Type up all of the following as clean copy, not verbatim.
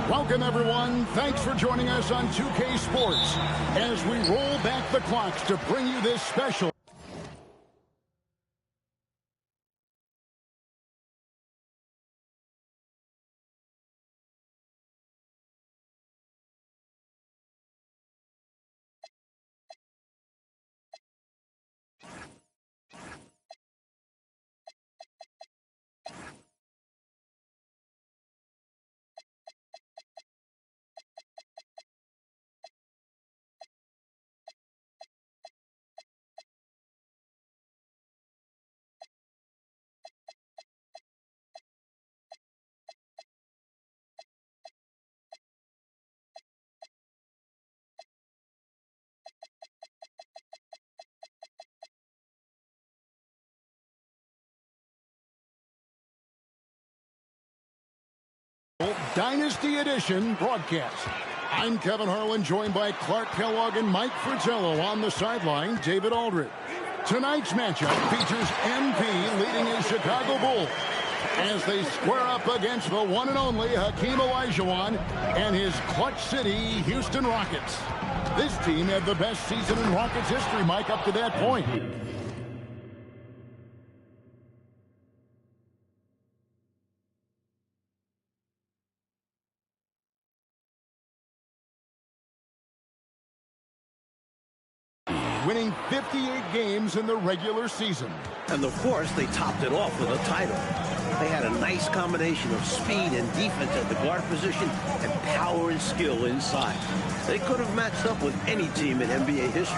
Welcome, everyone. Thanks for joining us on 2K Sports as we roll back the clocks to bring you this special. Dynasty Edition broadcast. I'm Kevin Harlan, joined by Clark Kellogg and Mike Fratello. On the sideline, David Aldridge. Tonight's matchup features MP leading his Chicago Bulls as they square up against the one and only Hakeem Olajuwon and his Clutch City Houston Rockets. This team had the best season in Rockets history, Mike, up to that point. Winning 58 games in the regular season. And of course, they topped it off with a title. They had a nice combination of speed and defense at the guard position and power and skill inside. They could have matched up with any team in NBA history.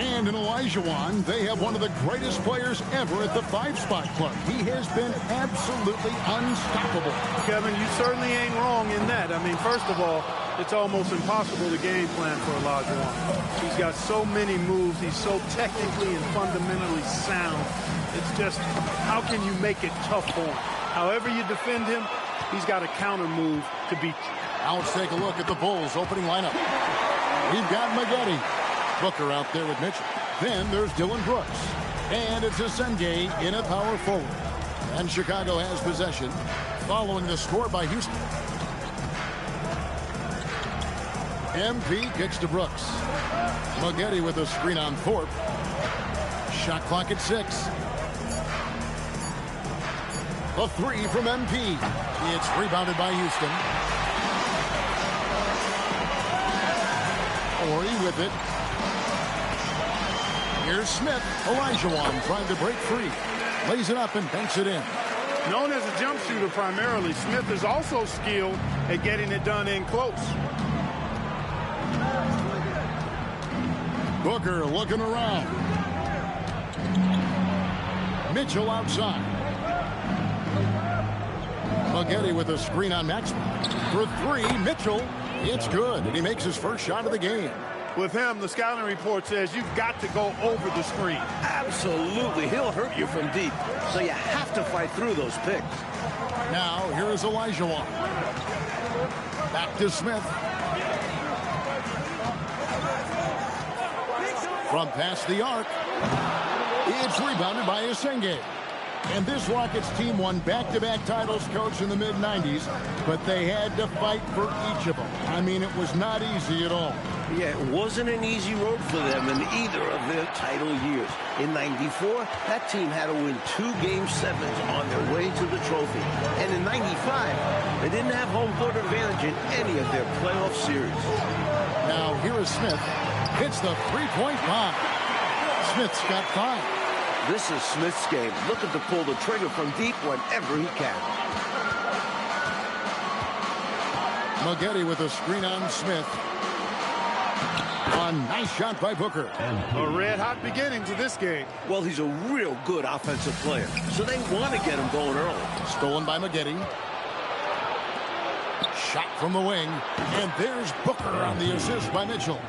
And in Olajuwon, they have one of the greatest players ever at the five-spot club. He has been absolutely unstoppable. Kevin, you certainly ain't wrong in that. I mean, first of all, it's almost impossible to game plan for Olajuwon. He's got so many moves. He's so technically and fundamentally sound. It's just, how can you make it tough for him? However you defend him, he's got a counter move to beat you. Now let's take a look at the Bulls' opening lineup. We've got Maggette. Booker out there with Mitchell. Then there's Dylan Brooks. And it's Senge in a power forward. And Chicago has possession following the score by Houston. MP kicks to Brooks. Maggette with a screen on Thorpe. Shot clock at 6. A three from MP. It's rebounded by Houston. Ori with it. Here's Smith. Olajuwon trying to break free. Lays it up and banks it in. Known as a jump shooter primarily, Smith is also skilled at getting it done in close. Booker looking around. Mitchell outside. Maggette with a screen on Maxwell. For three, Mitchell. It's good, and he makes his first shot of the game. With him, the scouting report says you've got to go over the screen. Absolutely. He'll hurt you from deep, so you have to fight through those picks. Now, here is Olajuwon. Back to Smith. From past the arc. It's rebounded by Senge. And this Rockets team won back-to-back titles, Coach, in the mid-90s, but they had to fight for each of them. I mean, it was not easy at all. Yeah, it wasn't an easy road for them in either of their title years. In '94, that team had to win 2 Game 7s on their way to the trophy. And in '95, they didn't have home court advantage in any of their playoff series. Now, here is Smith. Hits the three-point bomb. Smith's got 5. This is Smith's game, looking to pull the trigger from deep whenever he can. Maggette with a screen on Smith. A nice shot by Booker. A red-hot beginning to this game. Well, he's a real good offensive player, so they want to get him going early. Stolen by Maggette. Shot from the wing. And there's Booker on the assist by Mitchell.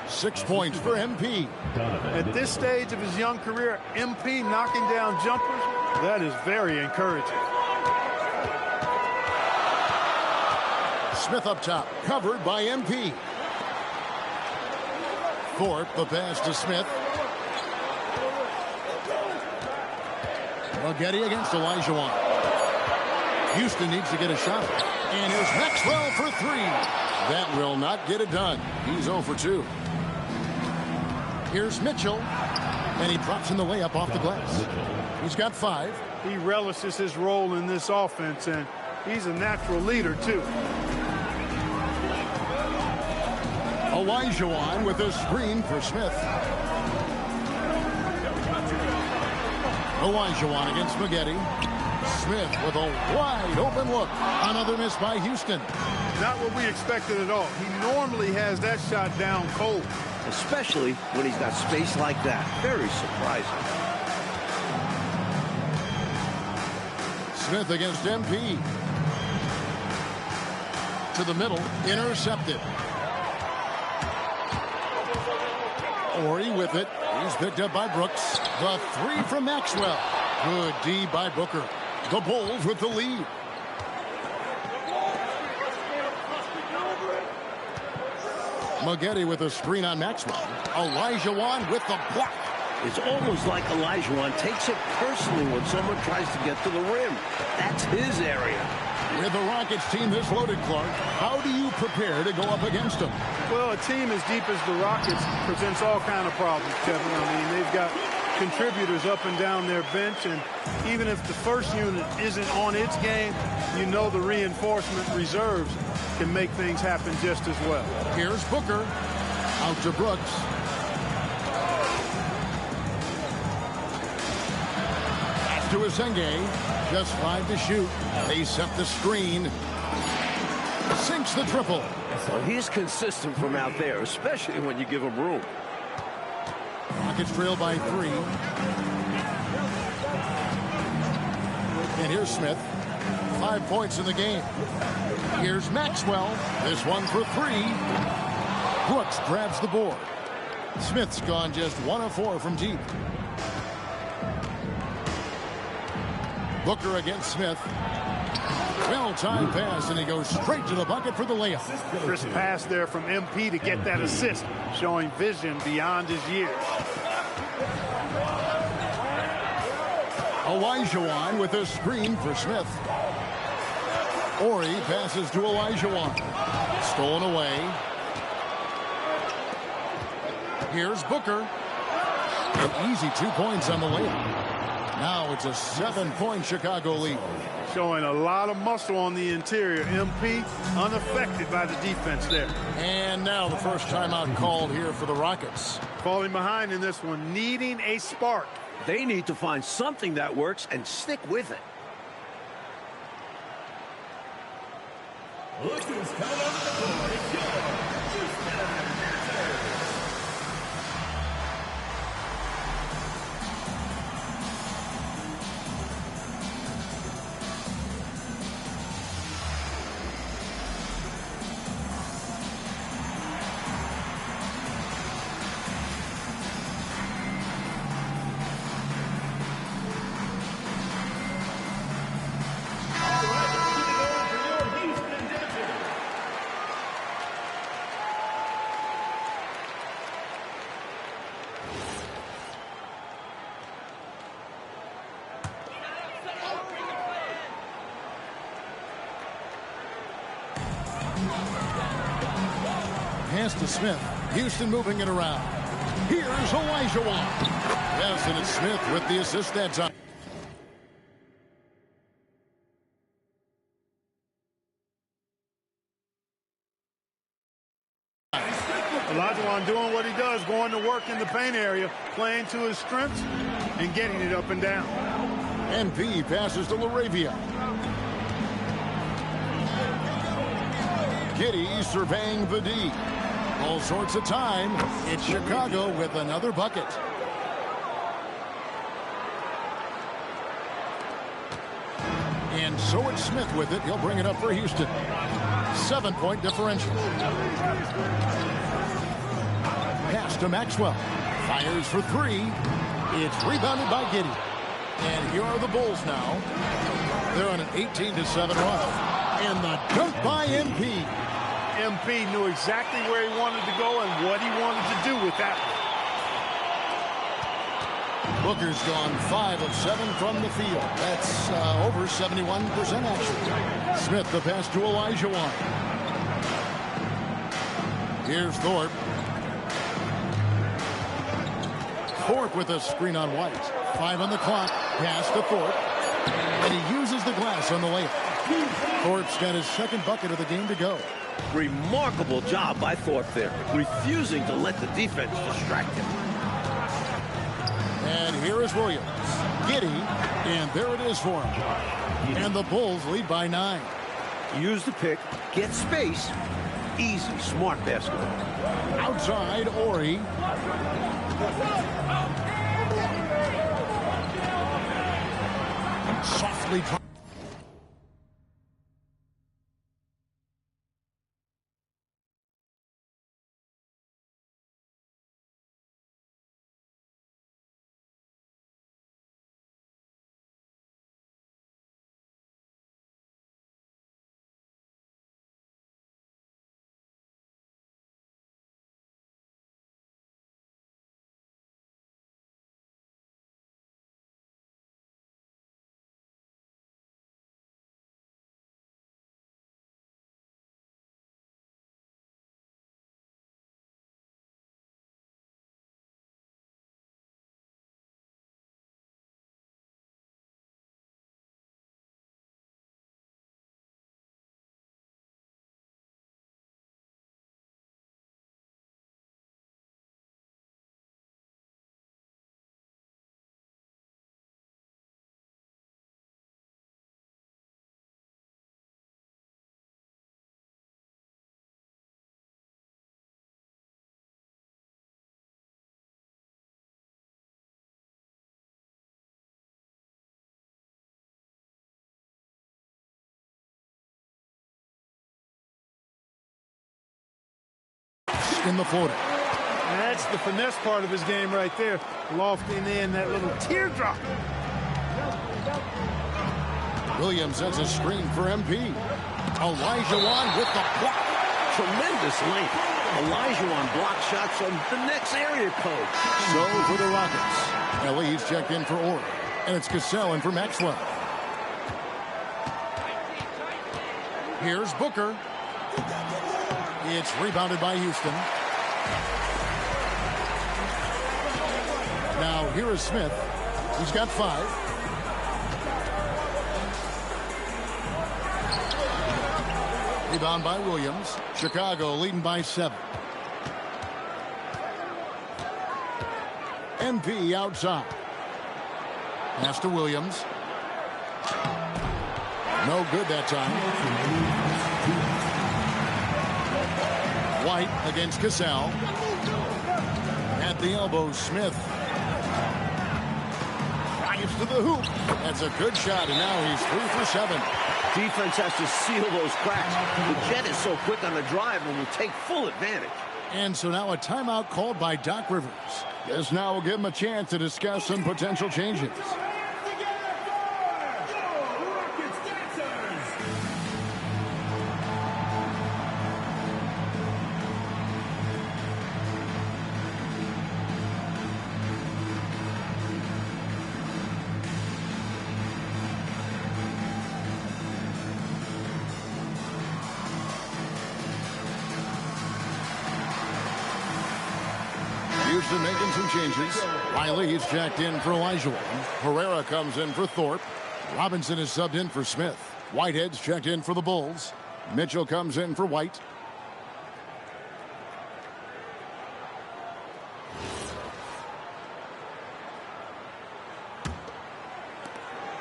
6 points for MP. At this stage of his young career, MP knocking down jumpers, that is very encouraging. Smith up top, covered by MP. Thorpe, the pass to Smith. Maggette against Olajuwon. Houston needs to get a shot. And here's Maxwell for three. That will not get it done. He's 0 for 2. Here's Mitchell. And he drops in the layup off the glass. He's got 5. He relishes his role in this offense, and he's a natural leader, too. Olajuwon with a screen for Smith. Olajuwon against Spaghetti. Smith with a wide open look. Another miss by Houston. Not what we expected at all. He normally has that shot down cold. Especially when he's got space like that. Very surprising. Smith against MP. To the middle. Intercepted. Ori with it. He's picked up by Brooks. The 3 from Maxwell. Good D by Booker. The Bulls with the lead. Spaghetti with a screen on Maxwell. Olajuwon with the block. It's almost like Olajuwon takes it personally when someone tries to get to the rim. That's his area. With the Rockets team this loaded, Clark, how do you prepare to go up against them? Well, a team as deep as the Rockets presents all kind of problems, Kevin. I mean, they've got contributors up and down their bench, and even if the first unit isn't on its game, you know the reinforcement reserves can make things happen just as well. Here's Booker. Out to Brooks. Pass to Asenge. Just 5 to shoot. They set the screen. Sinks the triple. Well, he's consistent from out there, especially when you give him room. Rockets trail by 3. And here's Smith. 5 points in the game. Here's Maxwell. This one for 3. Brooks grabs the board. Smith's gone just 1 of 4 from deep. Booker against Smith. Well-timed pass, and he goes straight to the bucket for the layup. Crisp pass there from MP to get that assist, showing vision beyond his years. Olajuwon with a screen for Smith. Ori passes to Olajuwon. Stolen away. Here's Booker. An easy 2 points on the layup. Now it's a 7-point Chicago lead. Showing a lot of muscle on the interior. MP unaffected by the defense there. And now the first timeout called here for the Rockets. Falling behind in this one, needing a spark. They need to find something that works and stick with it. Look who's coming on the board. It's yours. Pass to Smith. Houston moving it around. Here's Olajuwon. Yes, and it's Smith with the assist that time. Olajuwon doing what he does, going to work in the paint area, playing to his strengths and getting it up and down. MP passes to LaRavia. Kitty surveying the D. All sorts of time. It's Chicago with another bucket. And so it's Smith with it. He'll bring it up for Houston. 7-point differential. Pass to Maxwell. Fires for 3. It's rebounded by Giddey. And here are the Bulls now. They're on an 18-7 run. And the dunk by MP. MP knew exactly where he wanted to go and what he wanted to do with that Booker's gone 5 of 7 from the field. That's over 71% action. Smith, the pass to Olajuwon. Here's Thorpe. Thorpe with a screen on White. 5 on the clock. Pass to Thorpe. And he uses the glass on the layup. Thorpe's got his second bucket of the game to go. Remarkable job by Thorpe there, refusing to let the defense distract him. And here is Williams. Giddy, and there it is for him. And the Bulls lead by 9. Use the pick, get space. Easy, smart basketball. Outside, Ori. Softly. In the floater. That's the finesse part of his game right there. Lofting in that little teardrop. Williams has a screen for MP. Olajuwon with the block. Tremendous length. Olajuwon block shots on the next area code. So for the Rockets. Ellie's checked in for Orr. And it's Cassell in for Maxwell. Here's Booker. It's rebounded by Houston. Now here is Smith. He's got 5. Rebound by Williams. Chicago leading by 7. MP outside. Pass to Williams. No good that time. White against Cassell. At the elbow, Smith. Drives to the hoop. That's a good shot, and now he's 3 for 7. Defense has to seal those cracks. The Jet is so quick on the drive and will take full advantage. And so now a timeout called by Doc Rivers. Yes, now we'll give him a chance to discuss some potential changes. Houston making some changes. Riley is checked in for Olajuwon. Herrera comes in for Thorpe. Robinson is subbed in for Smith. Whitehead's checked in for the Bulls. Mitchell comes in for White.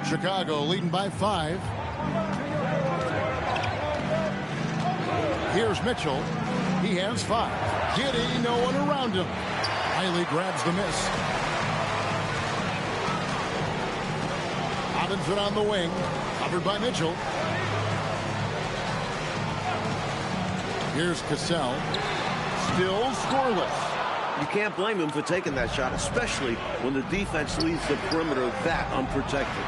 Chicago leading by 5. Here's Mitchell. He has 5. Giddy, no one around him. Riley grabs the miss. Robinson on the wing. Covered by Mitchell. Here's Cassell. Still scoreless. You can't blame him for taking that shot, especially when the defense leaves the perimeter that unprotected.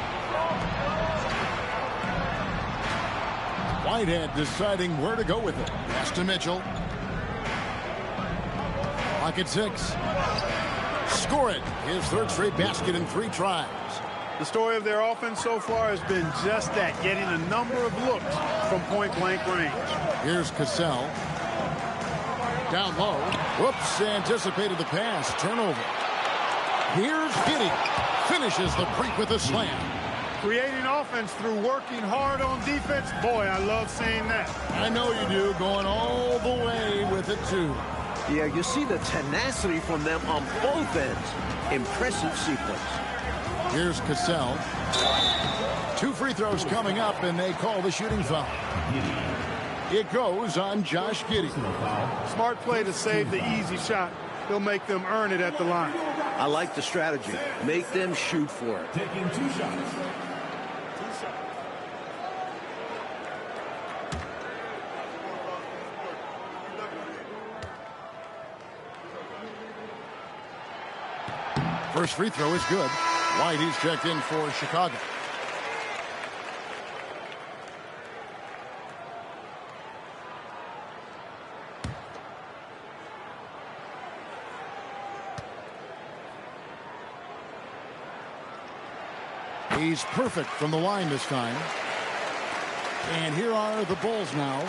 Whitehead deciding where to go with it. Pass to Mitchell. Clock at 6. score it. His third straight basket in 3 tries. The story of their offense so far has been just that, getting a number of looks from point-blank range. Here's Cassell. Down low. Whoops, anticipated the pass. Turnover. Here's Giddey. Finishes the break with a slam. Creating offense through working hard on defense. Boy, I love seeing that. I know you do. Going all the way with it, too. Yeah, you see the tenacity from them on both ends. Impressive sequence. Here's Cassell. 2 free throws coming up, and they call the shooting foul. It goes on Josh Giddey. Smart play to save the easy shot. He'll make them earn it at the line. I like the strategy. Make them shoot for it. Taking 2 shots. First free throw is good. White, he's checked in for Chicago. He's perfect from the line this time. And here are the Bulls now.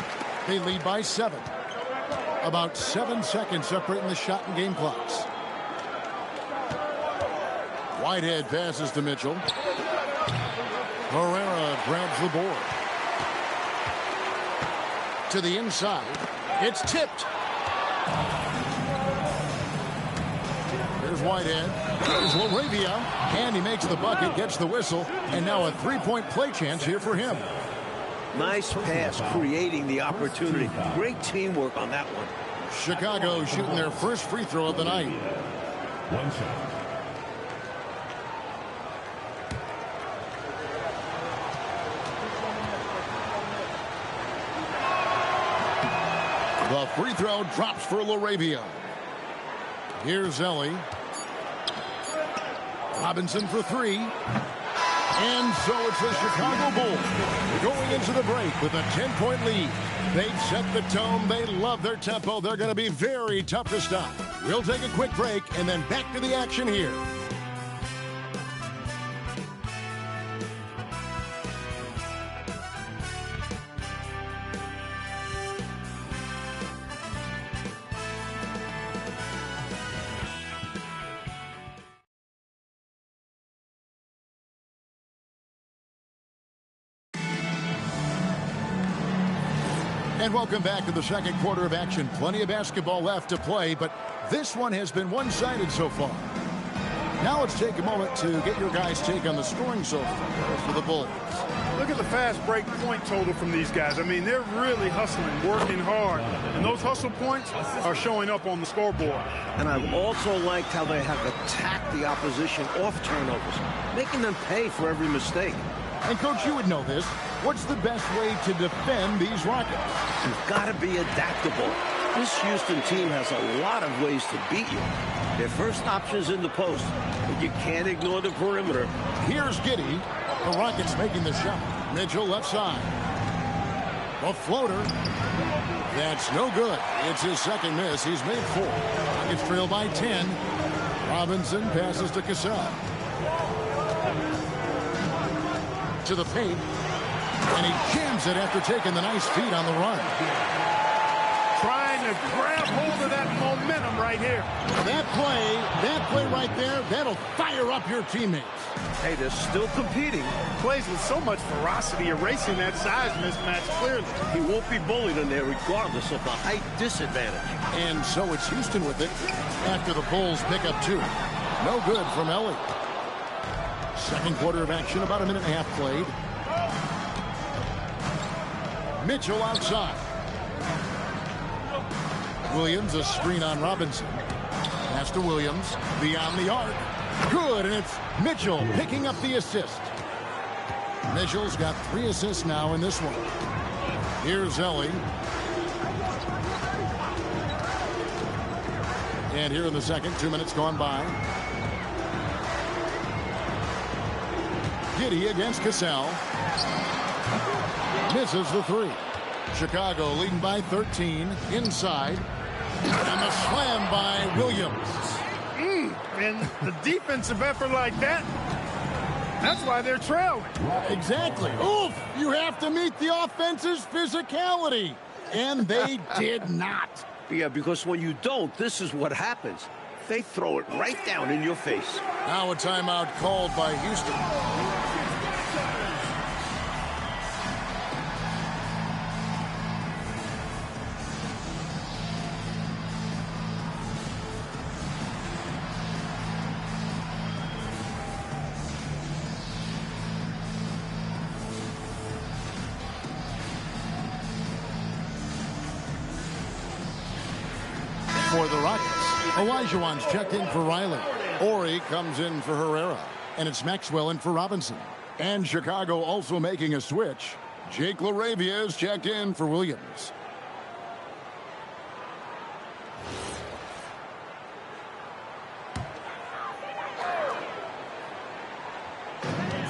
They lead by 7. About 7 seconds separating the shot and game clocks. Whitehead passes to Mitchell. Herrera grabs the board. To the inside. It's tipped. Here's Whitehead. Here's Laravia. And he makes the bucket, gets the whistle, and now a 3-point play chance here for him. Nice pass, creating the opportunity. Great teamwork on that one. Chicago shooting their first free throw of the night. 1 shot. The free throw drops for Laravia. Here's Ellie. Robinson for 3. And so it's the Chicago Bulls going into the break with a 10-point lead. They've set the tone. They love their tempo. They're going to be very tough to stop. We'll take a quick break and then back to the action here. And welcome back to the second quarter of action. Plenty of basketball left to play, but this one has been one-sided so far. Now let's take a moment to get your guys' take on the scoring so far for the Bulls. Look at the fast break point total from these guys. I mean, they're really hustling, working hard. And those hustle points are showing up on the scoreboard. And I've also liked how they have attacked the opposition off turnovers, making them pay for every mistake. And, Coach, you would know this. What's the best way to defend these Rockets? You've got to be adaptable. This Houston team has a lot of ways to beat you. Their first option is in the post, but you can't ignore the perimeter. Here's Giddey. The Rockets making the shot. Mitchell left side. A floater. That's no good. It's his second miss. He's made 4. Rockets trail by 10. Robinson passes to Cassell. To the paint. And he jams it after taking the nice feed on the run. Trying to grab hold of that momentum right here. That play right there, that'll fire up your teammates. Hey, they're still competing. Plays with so much ferocity, erasing that size mismatch clearly. He won't be bullied in there regardless of the height disadvantage. And so it's Houston with it after the Bulls pick up 2. No good from Ellie. Second quarter of action, about a minute and a half played. Mitchell outside. Williams, a screen on Robinson. Pass to Williams, beyond the arc. Good, and it's Mitchell picking up the assist. Mitchell's got 3 assists now in this one. Here's Ellie. And here in the second, 2 minutes gone by. Giddey against Cassell. Misses the 3. Chicago leading by 13 inside. And the slam by Williams. And the defensive effort like that, that's why they're trailing. Exactly. Oof! You have to meet the offense's physicality. And they did not. Yeah, because when you don't, this is what happens. They throw it right down in your face. Now a timeout called by Houston. For the Rockets, Olajuwon's checked in for Riley. Ori comes in for Herrera. And it's Maxwell in for Robinson. And Chicago also making a switch. Jake LaRavia is checked in for Williams.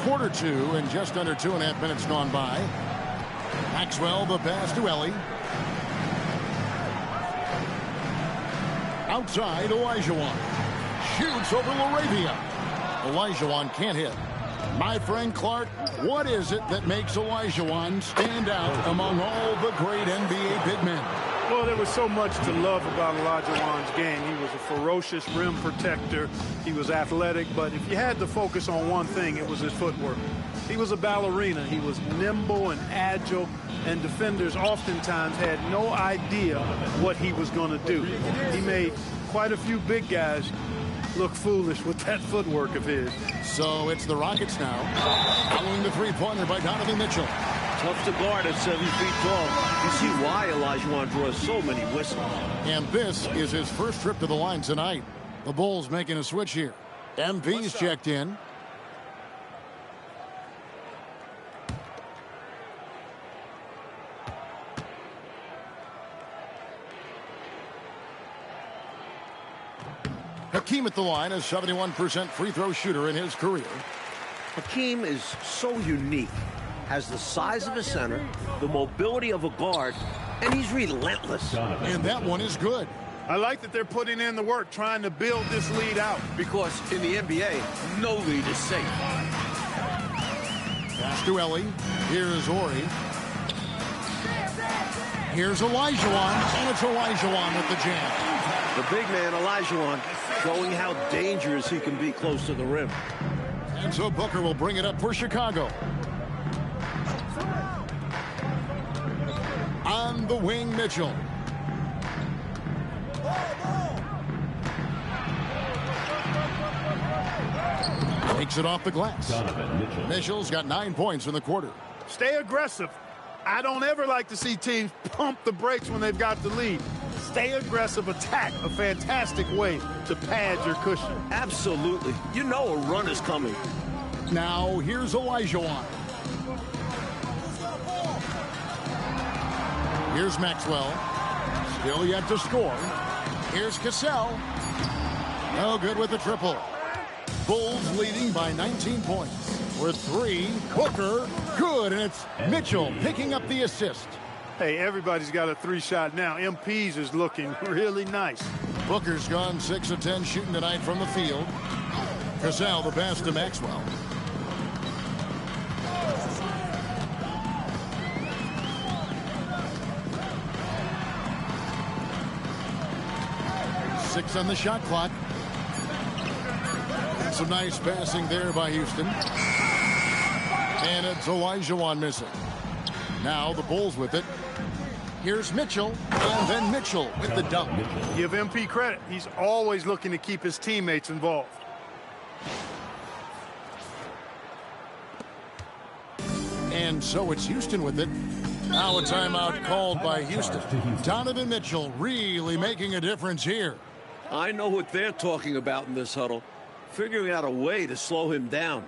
Quarter two and just under 2.5 minutes gone by. Maxwell the pass to Ellie. Outside, Olajuwon. Shoots over LaRavia. Olajuwon can't hit. My friend Clark, what is it that makes Olajuwon stand out among all the great NBA big men? Well, there was so much to love about Olajuwon's game. He was a ferocious rim protector. He was athletic, but if you had to focus on one thing, it was his footwork. He was a ballerina. He was nimble and agile, and defenders oftentimes had no idea what he was going to do. He made quite a few big guys look foolish with that footwork of his. So it's the Rockets now, following the three-pointer by Donovan Mitchell. Tough to guard at 7 feet tall. You see why Olajuwon draws so many whistles. And this is his first trip to the line tonight. The Bulls making a switch here. MP's checked in. Hakeem at the line, a 71% free throw shooter in his career. Hakeem is so unique. Has the size of a center, the mobility of a guard, and he's relentless. And that one is good. I like that they're putting in the work, trying to build this lead out. Because in the NBA, no lead is safe. Pass to Ellie. Here's Ori. Here's Olajuwon, and it's Olajuwon with the jam. The big man, Olajuwon, showing how dangerous he can be close to the rim. And so Booker will bring it up for Chicago. On the wing, Mitchell. Takes it off the glass. Mitchell's got 9 points in the quarter. Stay aggressive. I don't ever like to see teams pump the brakes when they've got the lead. Stay aggressive, attack, a fantastic way to pad your cushion. Absolutely. You know a run is coming. Now, here's Olajuwon. Here's Maxwell. Still yet to score. Here's Cassell. No good with the triple. Bulls leading by 19 points. With 3, Booker, good, and it's Mitchell picking up the assist. Hey, everybody's got a 3-shot now. MP's is looking really nice. Booker's gone 6 of 10 shooting tonight from the field. Cassell the pass to Maxwell. Six on the shot clock. And some nice passing there by Houston. And it's Olajuwon missing. Now the Bulls with it. Here's Mitchell, and then Mitchell with the dunk. Give MP credit. He's always looking to keep his teammates involved. And so it's Houston with it. Now a timeout called by Houston. Donovan Mitchell really making a difference here. I know what they're talking about in this huddle. Figuring out a way to slow him down.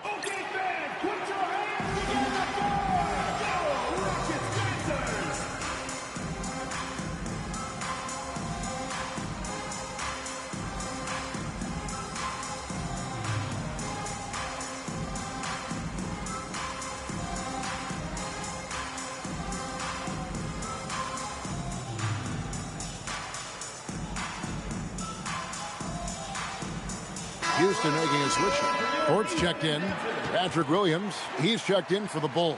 Okay, fans, put your hands on the floor. Go, Rockets Panthers. Houston making a switch. Thorpe's checked in. Patrick Williams, he's checked in for the Bulls.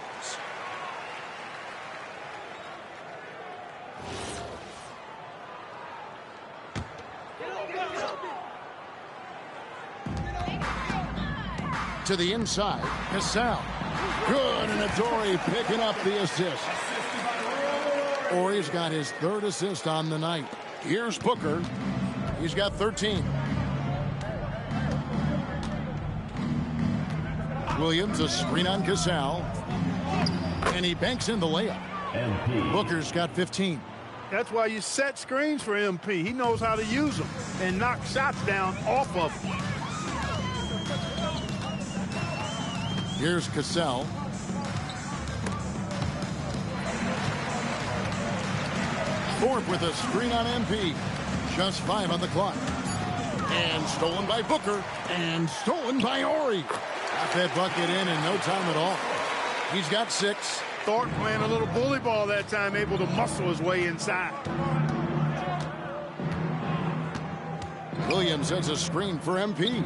To the inside, Cassell. Good, and Adoree picking up the assist. Ore's got his third assist on the night. Here's Booker. He's got 13. Williams, a screen on Cassell. And he banks in the layup. Booker's got 15. That's why you set screens for MP. He knows how to use them and knock shots down off of them. Here's Cassell. Thorpe with a screen on MP. Just 5 on the clock. And stolen by Booker. And stolen by Ori. Got that bucket in no time at all. He's got 6. Thorpe playing a little bully ball that time, able to muscle his way inside. Williams has a screen for MP.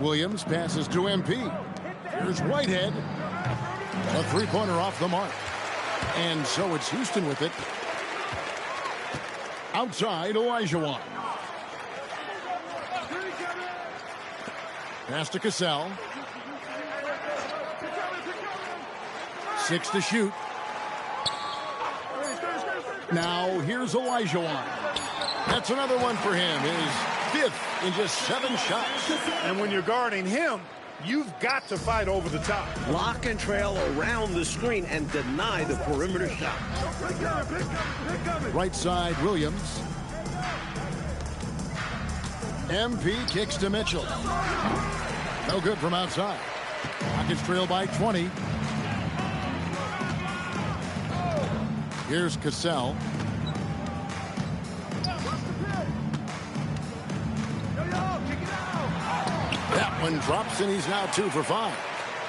Williams passes to MP. Here's Whitehead. A three-pointer off the mark. And so it's Houston with it. Outside, Olajuwon. Pass to Cassell. 6 to shoot. Now here's Olajuwon. That's another one for him. His 5th in just 7 shots. And when you're guarding him, you've got to fight over the top. Lock and trail around the screen and deny the perimeter shot. Right side, Williams. MP kicks to Mitchell. No good from outside. Rockets trail by 20. Here's Cassell. That one drops, and he's now 2 for 5.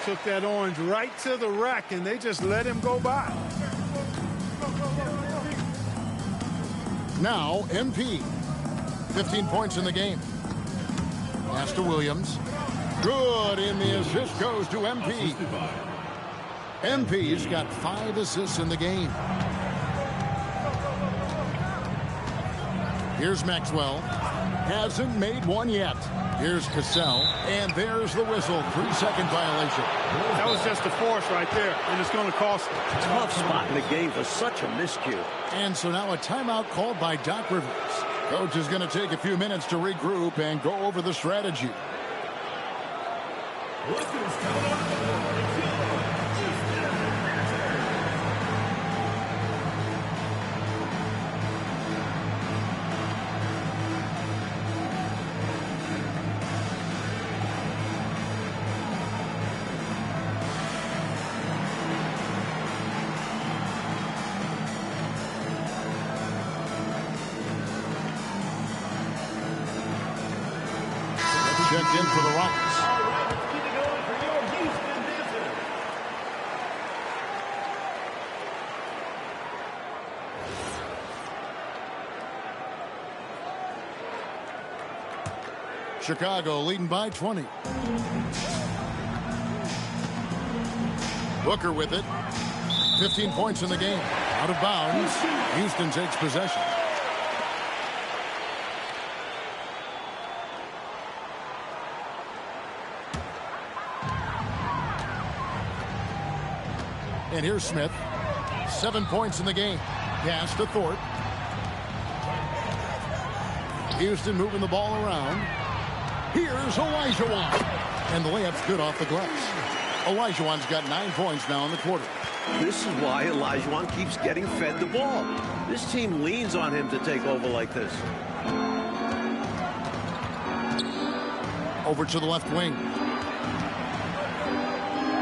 Took that orange right to the rack, and they just let him go by. Now, MP. 15 points in the game. Pass to Williams. Good, and the assist goes to MP. MP's got 5 assists in the game. Here's Maxwell. Hasn't made one yet. Here's Cassell, and there's the whistle. 3-second violation. That was just a force right there, and it's going to cost them. Tough spot in the game for such a miscue. And so now a timeout called by Doc Rivers. Coach is going to take a few minutes to regroup and go over the strategy. Checked in for the Rockets. Chicago leading by 20. Booker with it. 15 points in the game. Out of bounds. Houston takes possession. And here's Smith. 7 points in the game. Pass to Thorpe. Houston moving the ball around. Here's Olajuwon. And the layup's good off the glass. Olajuwon's got 9 points now in the quarter. This is why Olajuwon keeps getting fed the ball. This team leans on him to take over like this. Over to the left wing.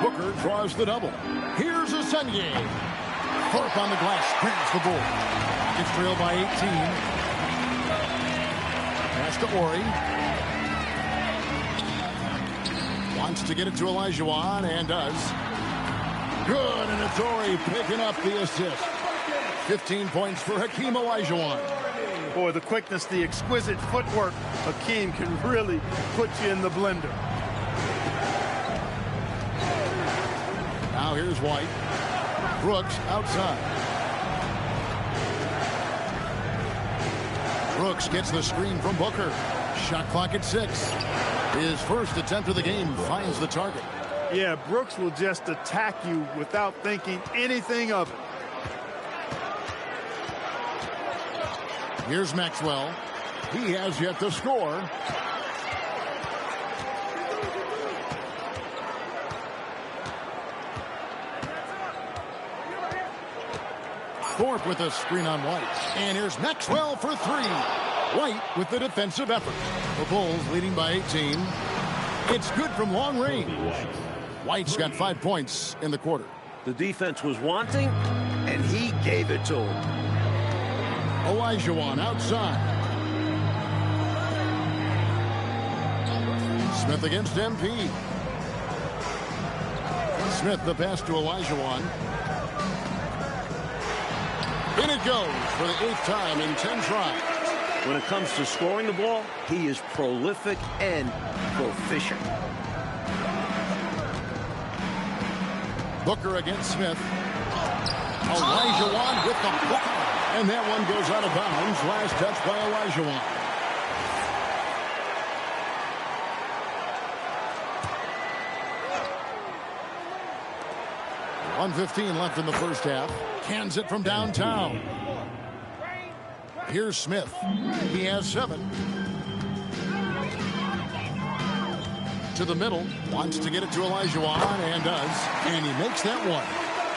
Booker draws the double. Here's Asanye. Thorpe on the glass, grabs the board. It's trailed by 18. Pass to Ori. Wants to get it to Olajuwon, and does. Good, and Adoree picking up the assist. 15 points for Hakeem Olajuwon. Boy, the quickness, the exquisite footwork Hakeem can really put you in the blender. Now here's White. Brooks outside. Brooks gets the screen from Booker. Shot clock at 6. His first attempt of the game finds the target. Yeah, Brooks will just attack you without thinking anything of it. Here's Maxwell. He has yet to score. Thorpe with a screen on White. And here's Maxwell for 3. White with the defensive effort. The Bulls leading by 18. It's good from long range. White's got 5 points in the quarter. The defense was wanting, and he gave it to him. Olajuwon outside. Smith against MP. Smith the pass to Olajuwon. In it goes for the 8th time in 10 tries. When it comes to scoring the ball, he is prolific and proficient. Booker against Smith. Olajuwon with the hook. And that one goes out of bounds. Last touch by Olajuwon. .115 left in the first half. Cans it from downtown. Here's Smith. He has 7. To the middle. Wants to get it to Olajuwon and does. And he makes that one.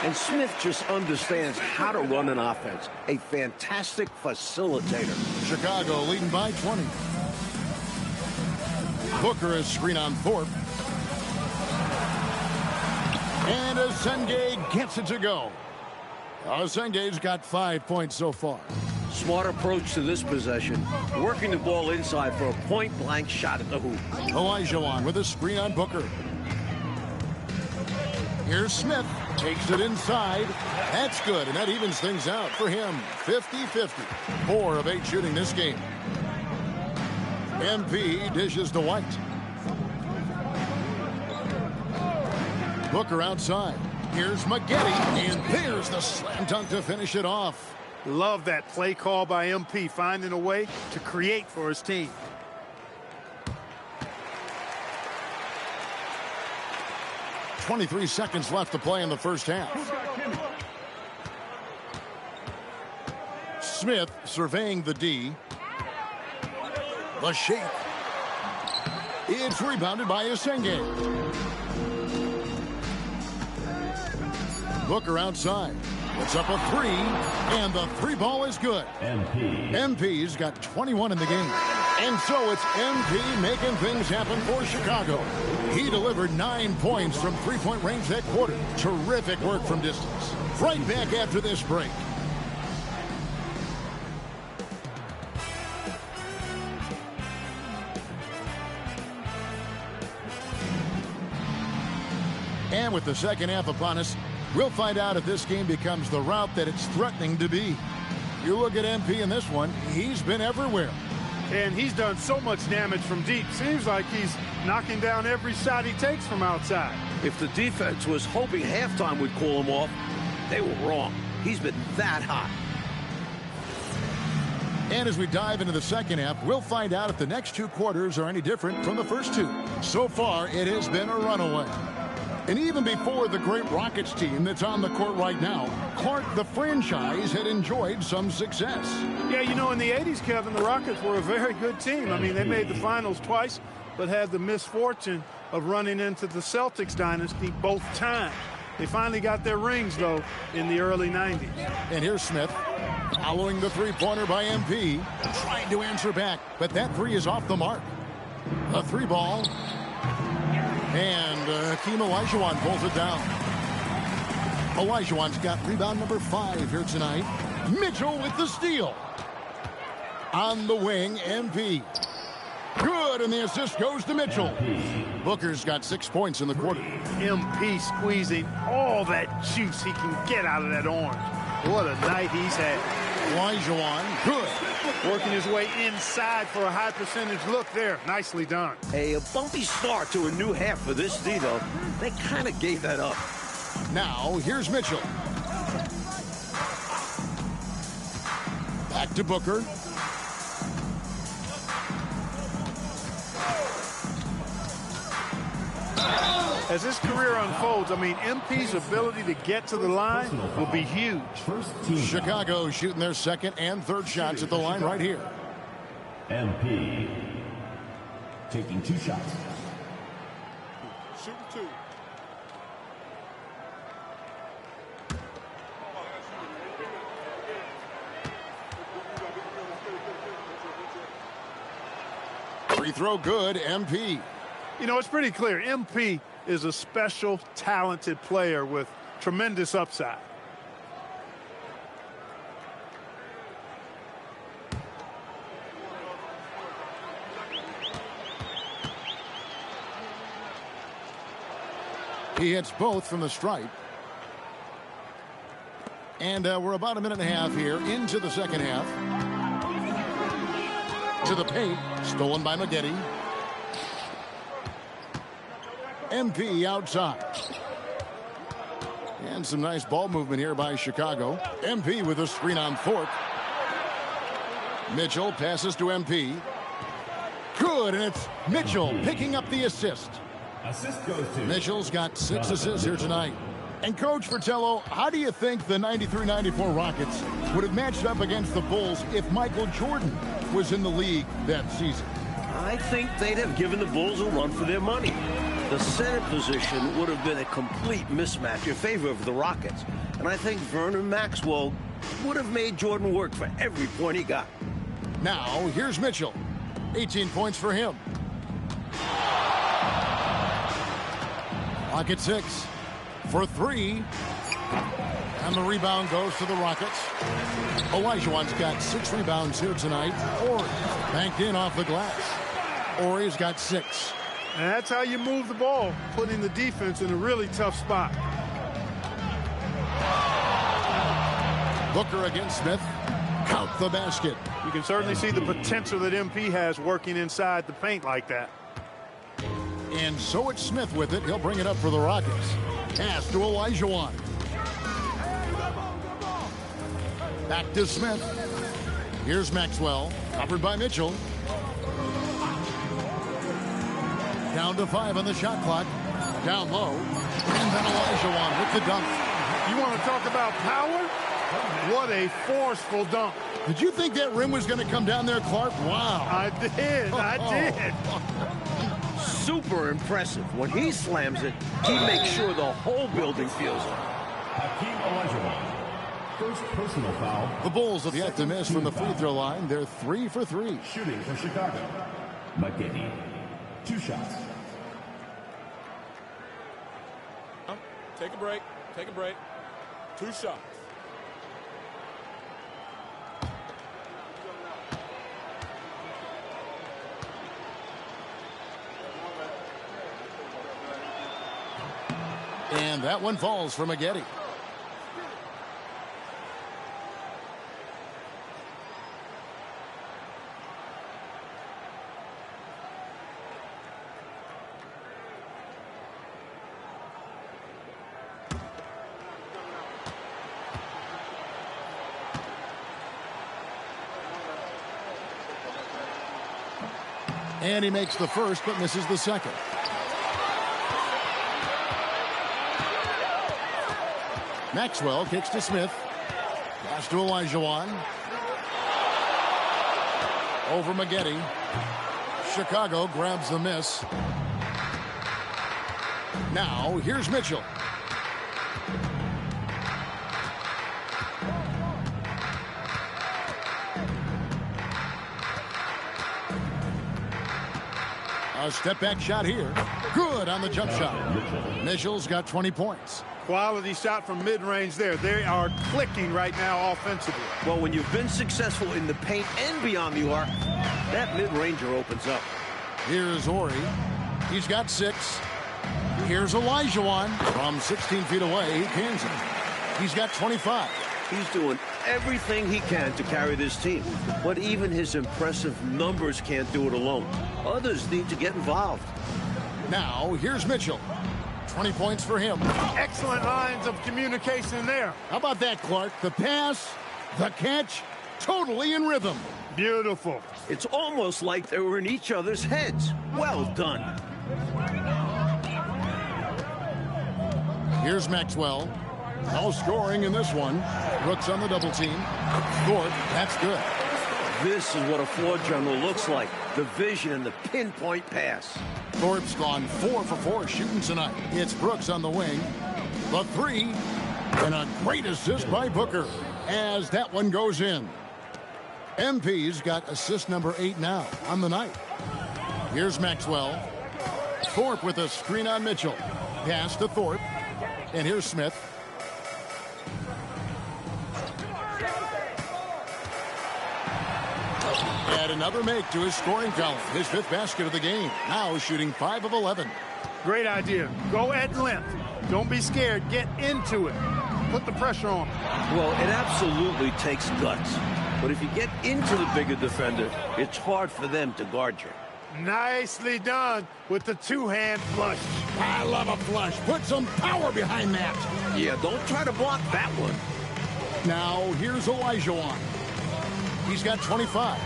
And Smith just understands how to run an offense. A fantastic facilitator. Chicago leading by 20. Booker is screen on Thorpe. And Asenge gets it to go. Asenge's got 5 points so far. Smart approach to this possession. Working the ball inside for a point-blank shot at the hoop. Olajuwon with a screen on Booker. Here's Smith. Takes it inside. That's good, and that evens things out for him. 50-50. 4 of 8 shooting this game. MP dishes to White. Booker outside. Here's McGetty, and there's the slam dunk to finish it off. Love that play call by MP, finding a way to create for his team. .23 left to play in the first half. Smith surveying the D. The shake. It's rebounded by Asenge. Booker outside. It's up a 3, and the 3 ball is good. MP's got 21 in the game. And so it's MP making things happen for Chicago. He delivered 9 points from 3-point range that quarter. Terrific work from distance. Right back after this break. And with the second half upon us, we'll find out if this game becomes the route that it's threatening to be. You look at MP in this one, he's been everywhere. And he's done so much damage from deep. Seems like he's knocking down every shot he takes from outside. If the defense was hoping halftime would cool him off, they were wrong. He's been that hot. And as we dive into the second half, we'll find out if the next 2 quarters are any different from the first 2. So far, it has been a runaway. And even before the great Rockets team that's on the court right now, Clark, the franchise, had enjoyed some success. Yeah, you know, in the 80s, Kevin, the Rockets were a very good team. I mean, they made the finals twice, but had the misfortune of running into the Celtics dynasty both times. They finally got their rings, though, in the early 90s. And here's Smith, following the 3-pointer by MP, trying to answer back, but that 3 is off the mark. A 3 ball. And Hakeem Olajuwon pulls it down. Olajuwon's got rebound number 5 here tonight. Mitchell with the steal. On the wing, MP. Good, and the assist goes to Mitchell. Booker's got 6 points in the quarter. MP squeezing all that juice he can get out of that orange. What a night he's had. Olajuwon, good. Working his way inside for a high percentage look there. Nicely done. A bumpy start to a new half for this D, though. They kind of gave that up. Now, here's Mitchell. Back to Booker. As his career unfolds, I mean, MP's ability to get to the line will be huge. Chicago shooting their second and third shots at the line right here. MP taking 2 shots. Shooting 2. Free throw good, MP. You know, it's pretty clear. MP is a special, talented player with tremendous upside. He hits both from the stripe. And we're about a minute and a half here into the second half. To the paint, stolen by Maggette. MP outside. And some nice ball movement here by Chicago. MP with a screen on Thorpe. Mitchell passes to MP. Good, and it's Mitchell picking up the assist. Assist goes to Mitchell's got 6 assists here tonight. And Coach Fratello, how do you think the 93-94 Rockets would have matched up against the Bulls if Michael Jordan was in the league that season? I think they'd have given the Bulls a run for their money. The center position would have been a complete mismatch in favor of the Rockets. And I think Vernon Maxwell would have made Jordan work for every point he got. Now, here's Mitchell. 18 points for him. Rocket 6 for 3. And the rebound goes to the Rockets. Olajuwon's got 6 rebounds here tonight. Ori banked in off the glass. Ori's got 6. And that's how you move the ball, putting the defense in a really tough spot. Booker against Smith. Count the basket. You can certainly see the potential that MP has working inside the paint like that. And so it's Smith with it. He'll bring it up for the Rockets. Pass to Olajuwon. Back to Smith. Here's Maxwell. Covered by Mitchell. Down to 5 on the shot clock. Down low. And then Olajuwon with the dunk. You want to talk about power? What a forceful dunk. Did you think that rim was going to come down there, Clark? Wow. I did. I did. Super impressive. When he slams it, he makes sure the whole building feels it. Hakeem Olajuwon. First personal foul. The Bulls have yet to miss from the free throw line. They're 3 for 3. Shooting for Chicago. Maggette. 2 shots. Take a break. Take a break. 2 shots. And that one falls for Maggette. And he makes the first, but misses the second. Maxwell kicks to Smith. Pass to Olajuwon. Over Maggette. Chicago grabs the miss. Now, here's Mitchell. A step-back shot here. Good on the jump shot. Mitchell's got 20 points. Quality shot from mid-range there. They are clicking right now offensively. Well, when you've been successful in the paint and beyond the arc, that mid-ranger opens up. Here's Ori. He's got 6. Here's Olajuwon from 16 feet away. He cans it. He's got 25. He's doing everything he can to carry this team. But even his impressive numbers can't do it alone. Others need to get involved. Now, here's Mitchell. 20 points for him. Excellent lines of communication there. How about that, Clark? The pass, the catch, totally in rhythm. Beautiful. It's almost like they were in each other's heads. Well done. Here's Maxwell. No scoring in this one. Brooks on the double team. Thorpe, that's good. This is what a floor general looks like. The vision and the pinpoint pass. Thorpe's gone 4 for 4 shooting tonight. It's Brooks on the wing. The three. And a great assist by Booker as that one goes in. MP's got assist number 8 now on the night. Here's Maxwell. Thorpe with a screen on Mitchell. Pass to Thorpe. And here's Smith. Add another make to his scoring column. His 5th basket of the game. Now shooting 5 of 11. Great idea. Go at length. Don't be scared. Get into it. Put the pressure on him. Well, it absolutely takes guts. But if you get into the bigger defender, it's hard for them to guard you. Nicely done with the two-hand flush. I love a flush. Put some power behind that. Yeah, don't try to block that one. Now, here's Olajuwon. He's got 25.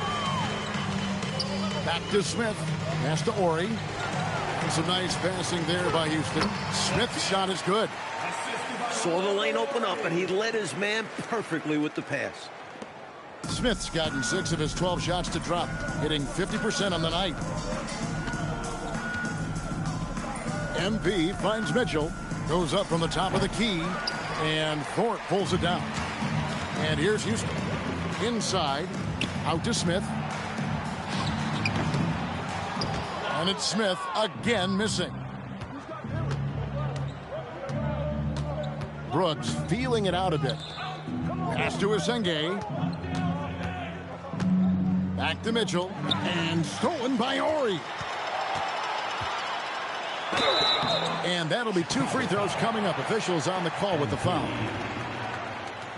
Back to Smith. Pass to Ori. And some nice passing there by Houston. Smith's shot is good. Saw the lane open up, and he led his man perfectly with the pass. Smith's gotten 6 of his 12 shots to drop, hitting 50% on the night. MP finds Mitchell, goes up from the top of the key, and Thorpe pulls it down. And here's Houston. Inside, out to Smith. And it's Smith again missing. Brooks feeling it out a bit. Pass to Asenge. Back to Mitchell. And stolen by Ori. And that'll be 2 free throws coming up. Officials on the call with the foul.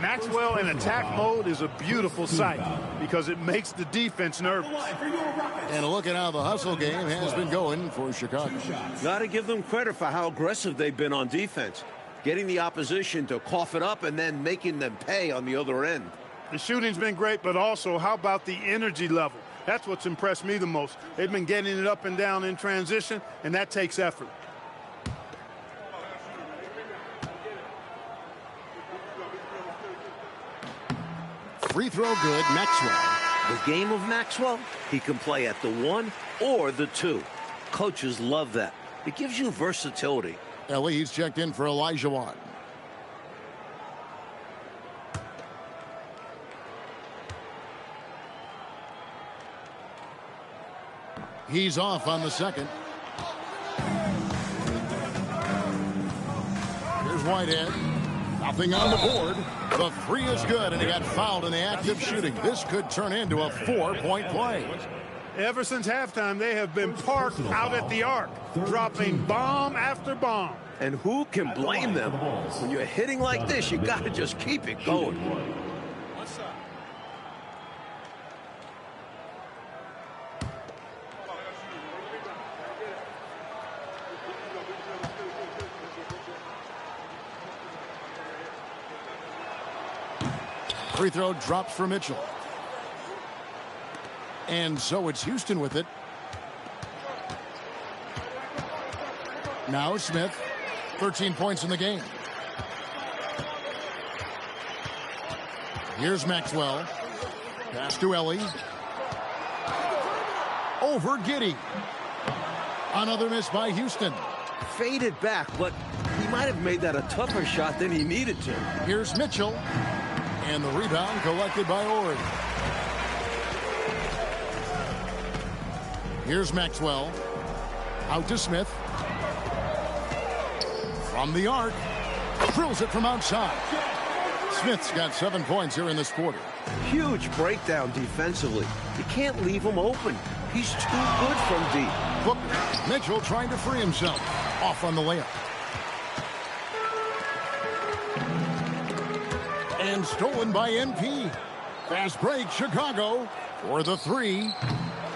Maxwell in attack mode is a beautiful sight because it makes the defense nervous. And look at how the hustle game has been going for Chicago. Got to give them credit for how aggressive they've been on defense. Getting the opposition to cough it up and then making them pay on the other end. The shooting's been great, but also how about the energy level? That's what's impressed me the most. They've been getting it up and down in transition, and that takes effort. Free throw good, Maxwell. The game of Maxwell, he can play at the 1 or the 2. Coaches love that. It gives you versatility. He's checked in for Olajuwon. He's off on the second. Here's Whitehead. Nothing on the board. The 3 is good, and he got fouled in the act of shooting. This could turn into a 4-point play. Ever since halftime, they have been parked out at the arc, dropping bomb after bomb. And who can blame them? When you're hitting like this, you got to just keep it going. Free throw drops for Mitchell. And so it's Houston with it. Now Smith, 13 points in the game. Here's Maxwell. Pass to Ellie. Over Giddey. Another miss by Houston. Faded back, but he might have made that a tougher shot than he needed to. Here's Mitchell. And the rebound collected by Ori. Here's Maxwell. Out to Smith. From the arc. Drills it from outside. Smith's got 7 points here in this quarter. Huge breakdown defensively. You can't leave him open. He's too good from deep. Booker. Mitchell trying to free himself. Off on the layup. And and stolen by NP. Fast break, Chicago for the three.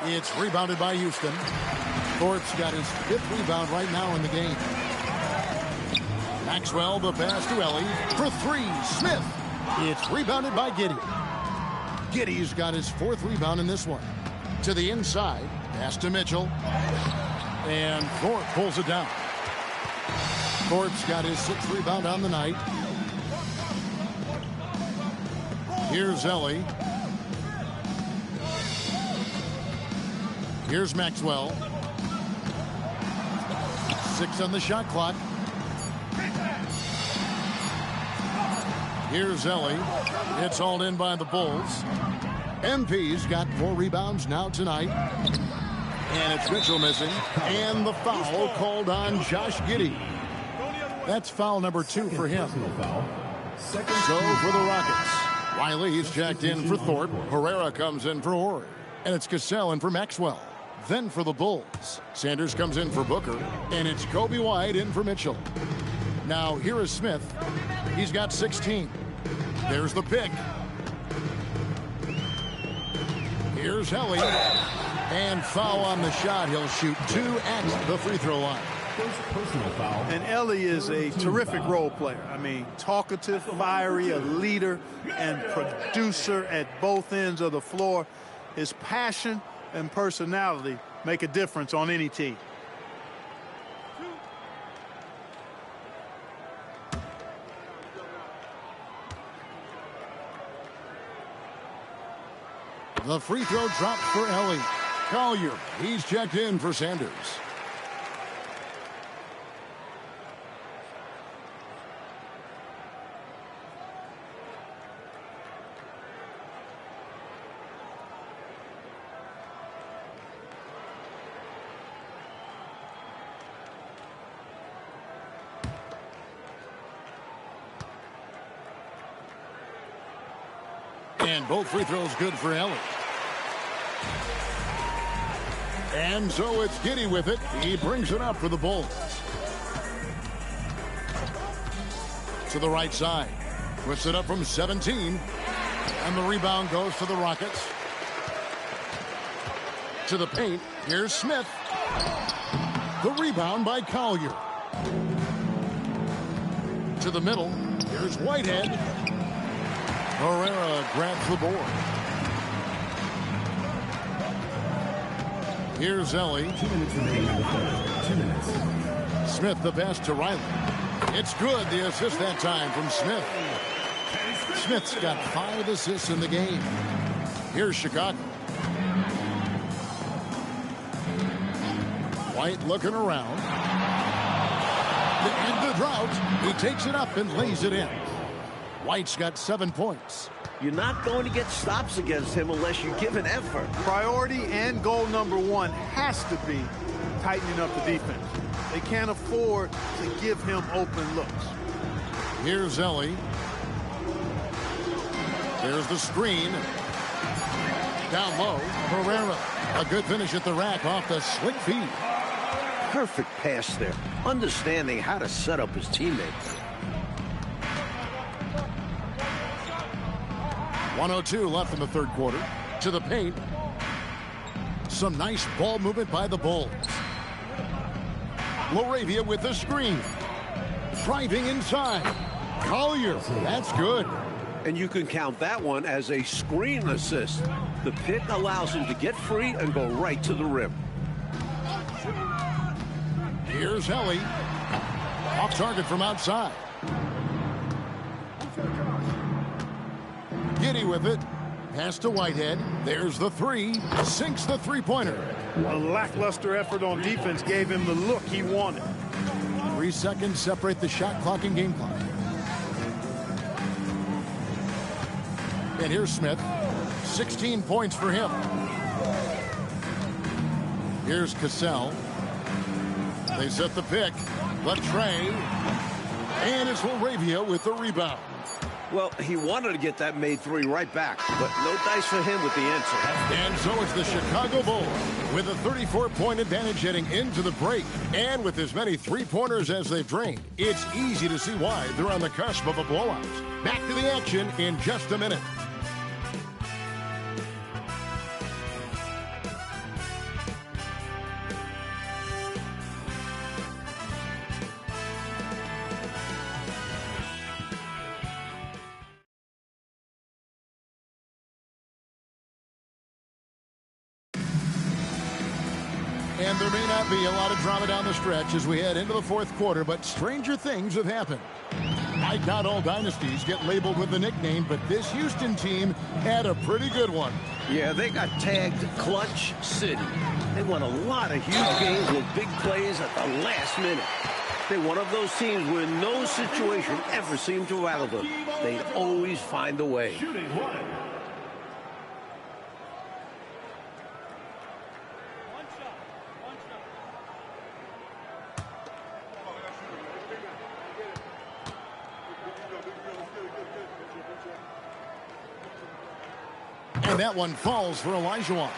It's rebounded by Houston. Thorpe's got his 5th rebound right now in the game. Maxwell, the pass to Ellie for three. Smith. It's rebounded by Giddey. Giddey's got his 4th rebound in this one. To the inside, pass to Mitchell. And Thorpe pulls it down. Thorpe's got his 6th rebound on the night. Here's Ellie. Here's Maxwell. 6 on the shot clock. Here's Ellie. It's hauled in by the Bulls. MP's got 4 rebounds now tonight. And it's Mitchell missing. And the foul called on Josh Giddey. That's foul number 2 for him. So for the Rockets, Riley's checked in for Thorpe. Herrera comes in for Horry. And it's Cassell in for Maxwell. Then for the Bulls, Sanders comes in for Booker. And it's Kobe White in for Mitchell. Now here is Smith. He's got 16. There's the pick. Here's Helly. And foul on the shot. He'll shoot 2 at the free throw line. Personal foul. And Ellie is a terrific role player. I mean, talkative, fiery, a leader, and producer at both ends of the floor. His passion and personality make a difference on any team. The free throw dropped for Ellie. Collier, he's checked in for Sanders. And both free throws good for Ellie. And so it's Giddey with it. He brings it up for the Bulls. To the right side. Puts it up from 17. And the rebound goes to the Rockets. To the paint. Here's Smith. The rebound by Collier. To the middle. Here's Whitehead. Herrera grabs the board. Here's Ellie. 2 minutes remaining in the third. 2 minutes. Smith the pass to Riley. It's good. The assist that time from Smith. Smith's got 5 assists in the game. Here's Chicago. White looking around. To end the drought, he takes it up and lays it in. White's got 7 points. You're not going to get stops against him unless you give an effort. Priority and goal number 1 has to be tightening up the defense. They can't afford to give him open looks. Here's Ellie. There's the screen. Down low, Herrera. A good finish at the rack off the slick feed. Perfect pass there. Understanding how to set up his teammates. 1:02 left in the third quarter. To the paint. Some nice ball movement by the Bulls. Laravia with the screen. Driving inside. Collier. That's good. And you can count that one as a screen assist. The pick allows him to get free and go right to the rim. Here's Helly. Off target from outside. Giddey with it. Pass to Whitehead. There's the 3. Sinks the three-pointer. A lackluster effort on defense gave him the look he wanted. 3 seconds separate the shot clock and game clock. And here's Smith. 16 points for him. Here's Cassell. They set the pick. Left Trey. And it's Laravia with the rebound. Well, he wanted to get that made three right back, but no dice for him with the answer. And so it's the Chicago Bulls with a 34-point advantage heading into the break. And with as many three-pointers as they've drained, it's easy to see why they're on the cusp of a blowout. Back to the action in just a minute. And there may not be a lot of drama down the stretch as we head into the fourth quarter, but stranger things have happened. Not all dynasties get labeled with the nickname, but this Houston team had a pretty good one. Yeah, they got tagged Clutch City. They won a lot of huge games with big plays at the last minute. They're one of those teams where no situation ever seemed to rattle them. They always find a way. And that one falls for Olajuwon.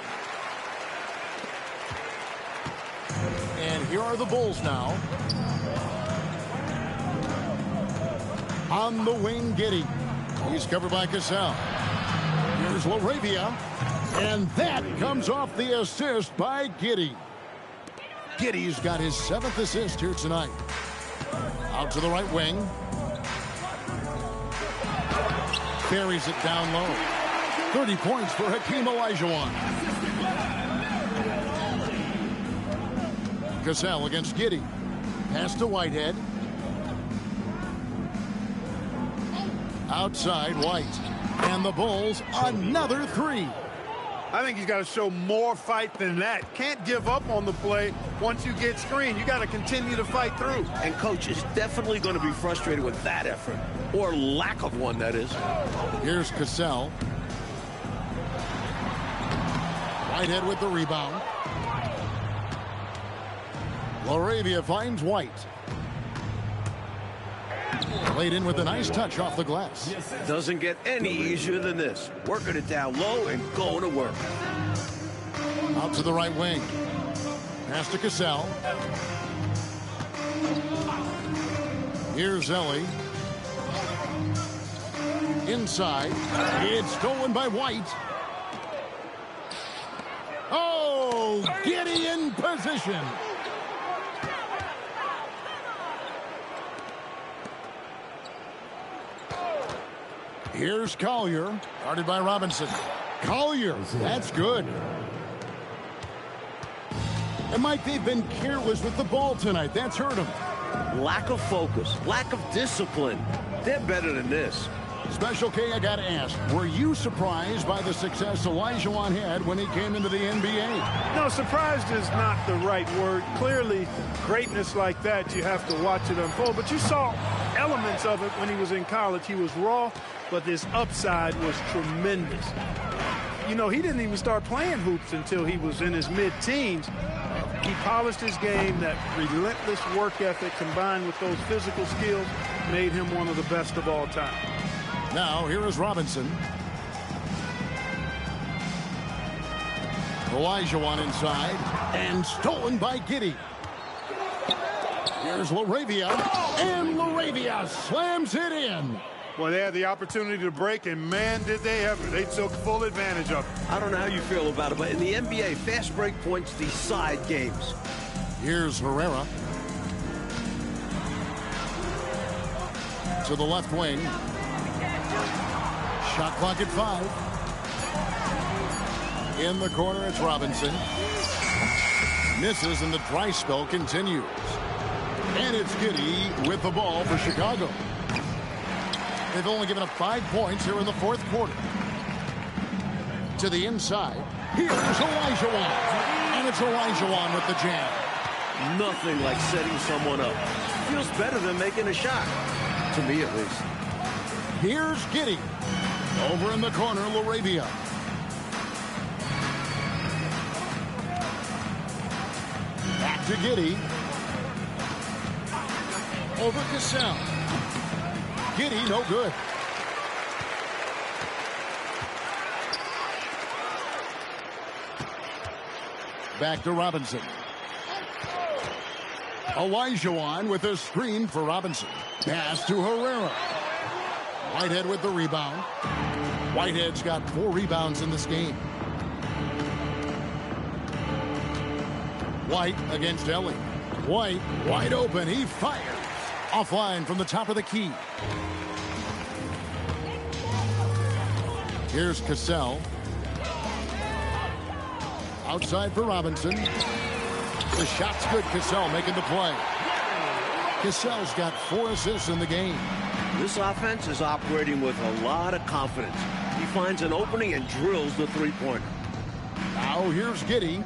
And here are the Bulls now. On the wing, Giddey. He's covered by Cassell. Here's Laravia. And that comes off the assist by Giddey. Giddey's got his 7th assist here tonight. Out to the right wing. Buries it down low. 30 points for Hakeem Olajuwon. Cassell against Giddey. Pass to Whitehead. Outside White. And the Bulls another three. I think he's got to show more fight than that. Can't give up on the play once you get screened. You got to continue to fight through. And coach is definitely going to be frustrated with that effort, or lack of one, that is. Here's Cassell. Whitehead with the rebound. Laravia finds White. Played in with a nice touch off the glass. Doesn't get any easier than this. Working it down low and going to work. Out to the right wing. Pass to Cassell. Here's Ellie. Inside. It's stolen by White. Oh, Giddey in position. Here's Collier, guarded by Robinson. Collier, that's good. And Mike, they've been careless with the ball tonight. That's hurt them. Lack of focus, lack of discipline. They're better than this. Special K, I got to ask, were you surprised by the success Olajuwon had when he came into the NBA? No, surprised is not the right word. Clearly, greatness like that, you have to watch it unfold. But you saw elements of it when he was in college. He was raw, but his upside was tremendous. You know, he didn't even start playing hoops until he was in his mid-teens. He polished his game. That relentless work ethic combined with those physical skills made him one of the best of all time. Now, here is Robinson. Olajuwon inside, and stolen by Giddey. Here's Laravia, and Laravia slams it in. Well, they had the opportunity to break, and man, did they ever. They took full advantage of it. I don't know how you feel about it, but in the NBA, fast break points decide games. Here's Herrera. To the left wing. Shot clock at 5. In the corner, it's Robinson. Misses, and the dry spell continues. And it's Giddey with the ball for Chicago. They've only given up 5 points here in the fourth quarter. To the inside. Here's Olajuwon. And it's Olajuwon with the jam. Nothing like setting someone up. Feels better than making a shot. To me, at least. Here's Giddey. Over in the corner, Laravia. Back to Giddey. Over Cassell. Giddey, no good. Back to Robinson. Olajuwon with a screen for Robinson. Pass to Herrera. Whitehead with the rebound. Whitehead's got 4 rebounds in this game. White against Ellie. White wide open. He fires. Offline from the top of the key. Here's Cassell. Outside for Robinson. The shot's good. Cassell making the play. Cassell's got 4 assists in the game. This offense is operating with a lot of confidence. He finds an opening and drills the three-pointer. Now here's Giddey.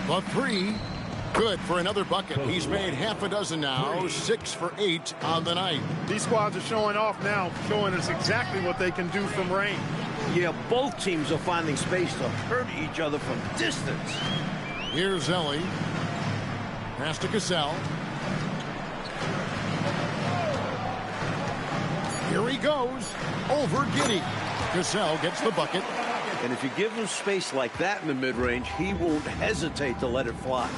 The 3. Good for another bucket. He's made half a dozen now. 6 for 8 on the night. These squads are showing off now, showing us exactly what they can do from range. Yeah, both teams are finding space to hurt each other from distance. Here's Ellie. Pass to Cassell. Here he goes. Over Giddey. Cassell gets the bucket. And if you give him space like that in the mid-range, he won't hesitate to let it fly.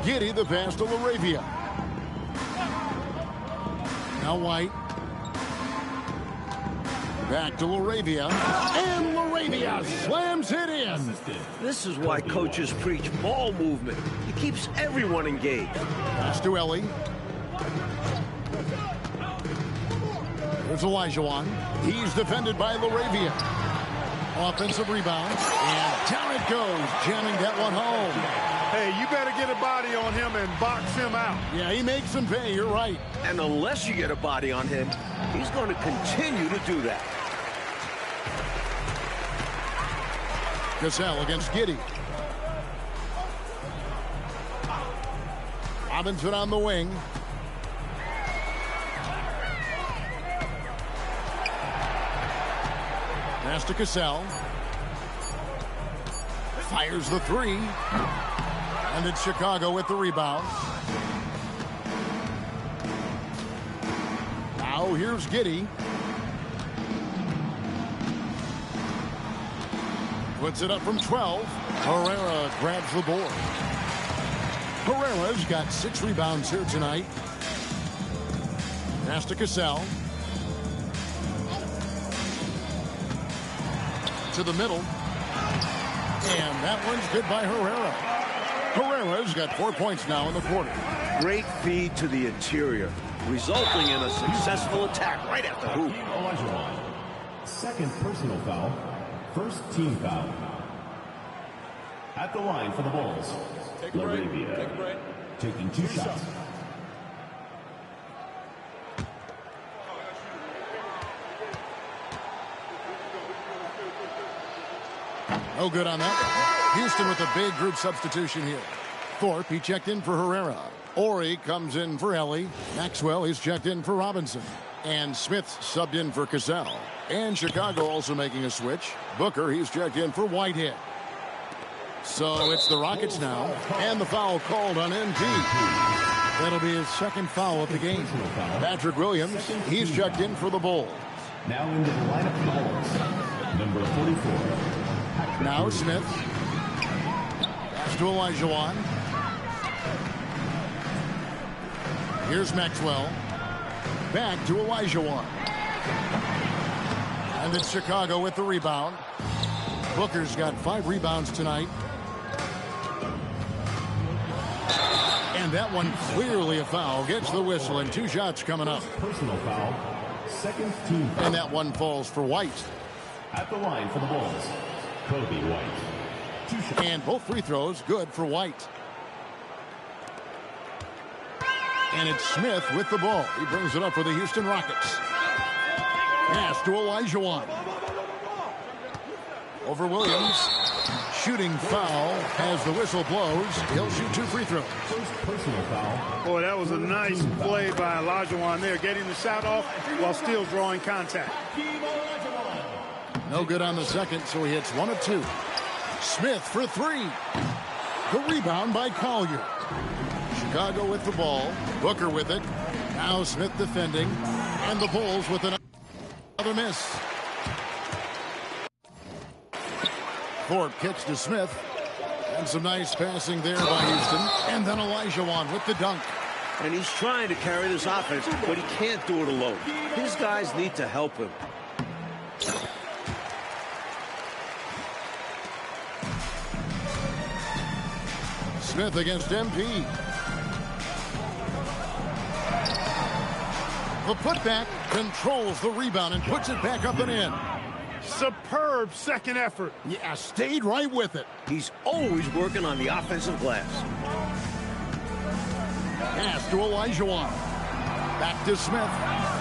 Giddey the pass to LaRavia. Now White. Back to LaRavia. And LaRavia slams it in. This is why coaches preach ball movement. It keeps everyone engaged. Pass to Ellie. There's Olajuwon. He's defended by LaRavia. Offensive rebound. And down it goes. Jamming that one home. Hey, you better get a body on him and box him out. Yeah, he makes him pay. You're right. And unless you get a body on him, he's going to continue to do that. Cassell against Giddey. Robinson on the wing. Pass to Cassell. Fires the 3. And it's Chicago with the rebound. Now here's Giddey. Puts it up from 12. Herrera grabs the board. Herrera's got 6 rebounds here tonight. Pass to Cassell. To the middle. And that one's good by Herrera. Herrera's got 4 points now in the quarter. Great feed to the interior, resulting in a successful attack right at the hoop. Olajuwon. Second personal foul. First team foul. At the line for the Bulls. Take a break. LaRavia. Take a break. Taking 2 shots. No good on that one. Houston with a big group substitution here. Thorpe, he checked in for Herrera. Ori comes in for Ellie. Maxwell, he's checked in for Robinson. And Smith subbed in for Cassell. And Chicago also making a switch. Booker, he's checked in for Whitehead. So it's the Rockets now. And the foul called on NP. That'll be his second foul of the game. Patrick Williams, he's checked in for the Bulls. Now into the lineup for the Bulls. Number 44. Now Smith. Pass to Olajuwon. Here's Maxwell. Back to Olajuwon. And it's Chicago with the rebound. Booker's got 5 rebounds tonight. And that one clearly a foul. Gets the whistle and 2 shots coming up. Personal foul. Second team foul. And that one falls for White. At the line for the Bulls. Kobe White. 2 shots. And both free throws good for White. And it's Smith with the ball. He brings it up for the Houston Rockets. Pass to Olajuwon. Over Williams. Shooting foul as the whistle blows. He'll shoot 2 free throws. First personal foul. Boy, that was a nice play by Olajuwon there, getting the shot off while still drawing contact. No good on the second, so he hits 1 of 2. Smith for 3. The rebound by Collier. Chicago with the ball. Booker with it. Now Smith defending. And the Bulls with another miss. Thorpe kicks to Smith. And some nice passing there by Houston. And then Olajuwon with the dunk. And he's trying to carry this offense, but he can't do it alone. His guys need to help him. Smith against MP. The putback controls the rebound and puts it back up and in. Superb second effort. Yeah, stayed right with it. He's always working on the offensive glass. Pass to Olajuwon. Back to Smith.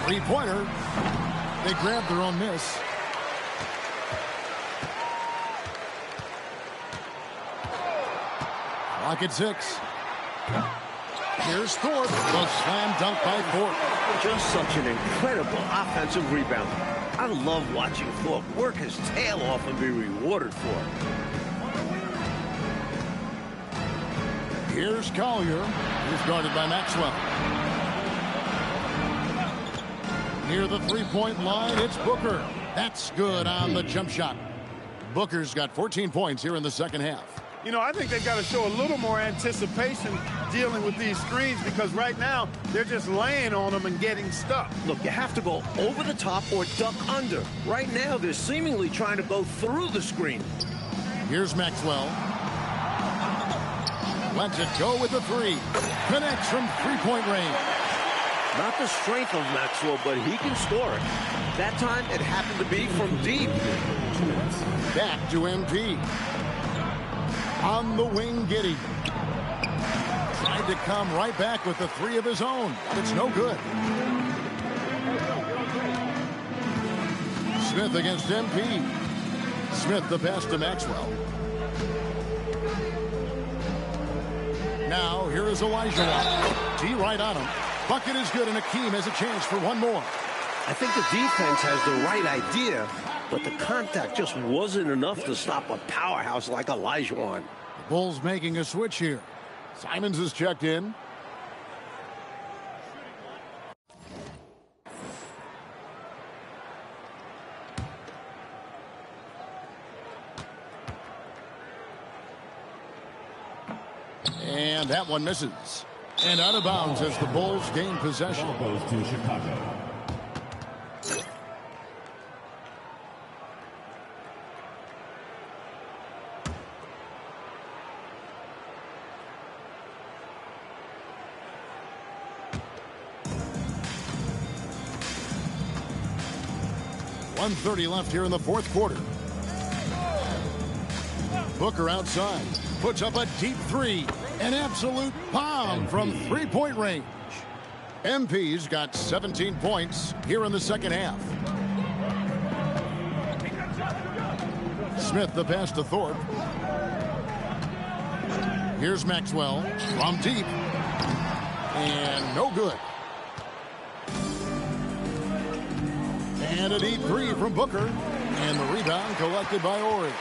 Three-pointer. They grab their own miss. Clock at 6. Here's Thorpe. The slam dunk by Thorpe. Just such an incredible offensive rebound. I love watching Thorpe work his tail off and be rewarded for it. Here's Collier. He's guarded by Maxwell. Near the three-point line, it's Booker. That's good on the jump shot. Booker's got 14 points here in the second half. You know, I think they've got to show a little more anticipation dealing with these screens, because right now they're just laying on them and getting stuck. Look, you have to go over the top or duck under. Right now, they're seemingly trying to go through the screen. Here's Maxwell. Lets it go with the three. Connects from three-point range. Not the strength of Maxwell, but he can score it. That time, it happened to be from deep. Back to MP. On the wing, Giddey. Tried to come right back with the three of his own, but it's no good. Smith against MP. Smith the pass to Maxwell. Now, here is Olajuwon. D right on him. Bucket is good, and Akeem has a chance for one more. I think the defense has the right idea, but the contact just wasn't enough to stop a powerhouse like Olajuwon. The Bulls making a switch here. Simons is checked in. And that one misses. And out of bounds as the Bulls gain possession. Ball goes to Chicago. .130 left here in the fourth quarter. Booker outside. Puts up a deep three. An absolute bomb from three-point range. MP's got 17 points here in the second half. Smith the pass to Thorpe. Here's Maxwell from deep. And no good. And a deep three from Booker. And the rebound collected by Ori.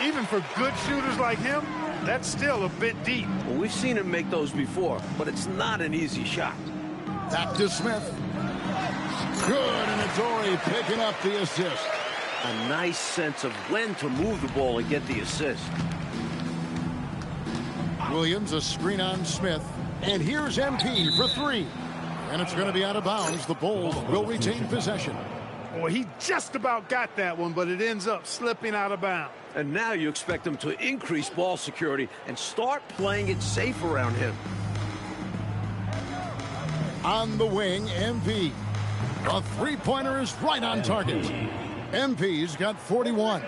Even for good shooters like him, that's still a bit deep. Well, we've seen him make those before, but it's not an easy shot. Back to Smith. Good, and Adore picking up the assist. A nice sense of when to move the ball and get the assist. Williams a screen on Smith. And here's MP for three. And it's going to be out of bounds. The Bulls will retain possession. Boy, he just about got that one, but it ends up slipping out of bounds. And now you expect them to increase ball security and start playing it safe around him. On the wing, MP. The three-pointer is right on target. MP's got 41.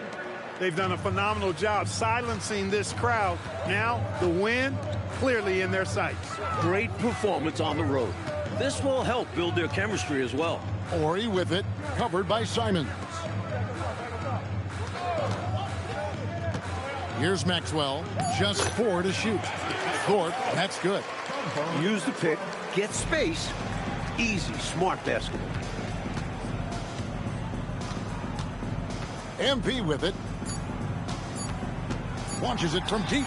They've done a phenomenal job silencing this crowd. Now, the win clearly in their sights. Great performance on the road. This will help build their chemistry as well. Ori with it, covered by Simons. Here's Maxwell, just 4 to shoot. Thorpe, that's good. Use the pick, get space. Easy, smart basketball. MP with it. Launches it from deep.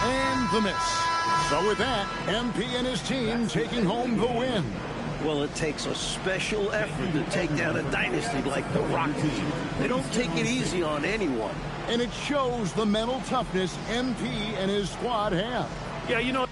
And the miss. So with that, MP and his team taking home the win. Well, it takes a special effort to take down a dynasty like the Rockets. They don't take it easy on anyone. And it shows the mental toughness MP and his squad have. Yeah, you know.